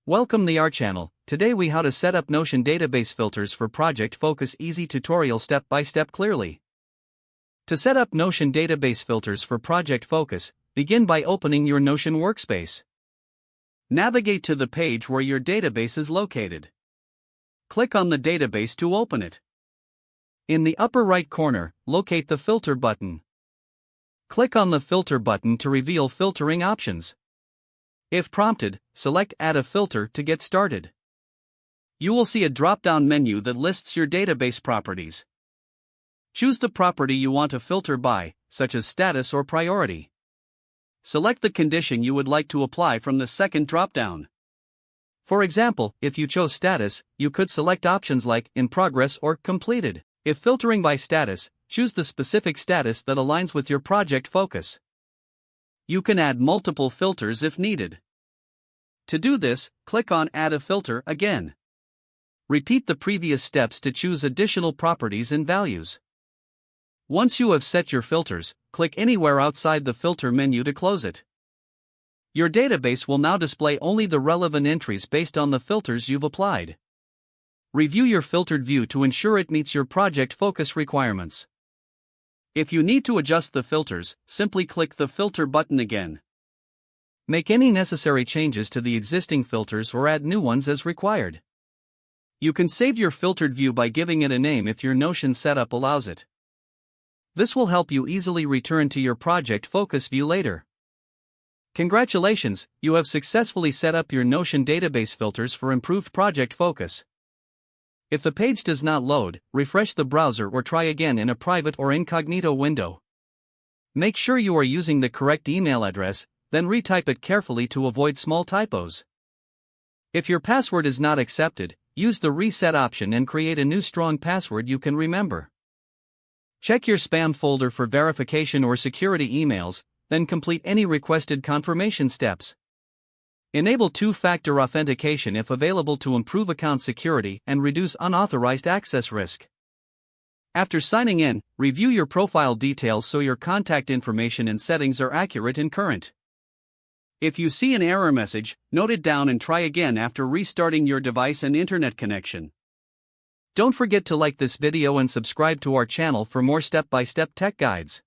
Welcome the our channel. Today we how to set up Notion database filters for Project Focus easy tutorial step by step clearly. To set up Notion database filters for Project Focus, begin by opening your Notion workspace. Navigate to the page where your database is located. Click on the database to open it. In the upper right corner, locate the filter button. Click on the filter button to reveal filtering options. If prompted, select Add a filter to get started. You will see a drop-down menu that lists your database properties. Choose the property you want to filter by, such as status or priority. Select the condition you would like to apply from the second drop-down. For example, if you chose status, you could select options like in progress or completed. If filtering by status, choose the specific status that aligns with your project focus. You can add multiple filters if needed. To do this, click on Add a filter again. Repeat the previous steps to choose additional properties and values. Once you have set your filters, click anywhere outside the filter menu to close it. Your database will now display only the relevant entries based on the filters you've applied. Review your filtered view to ensure it meets your project focus requirements. If you need to adjust the filters, simply click the filter button again. Make any necessary changes to the existing filters or add new ones as required. You can save your filtered view by giving it a name if your Notion setup allows it. This will help you easily return to your project focus view later. Congratulations, you have successfully set up your Notion database filters for improved project focus. If the page does not load, refresh the browser or try again in a private or incognito window. Make sure you are using the correct email address, then retype it carefully to avoid small typos. If your password is not accepted, use the reset option and create a new strong password you can remember. Check your spam folder for verification or security emails, then complete any requested confirmation steps. Enable two-factor authentication if available to improve account security and reduce unauthorized access risk. After signing in, review your profile details so your contact information and settings are accurate and current. If you see an error message, note it down and try again after restarting your device and internet connection. Don't forget to like this video and subscribe to our channel for more step-by-step tech guides.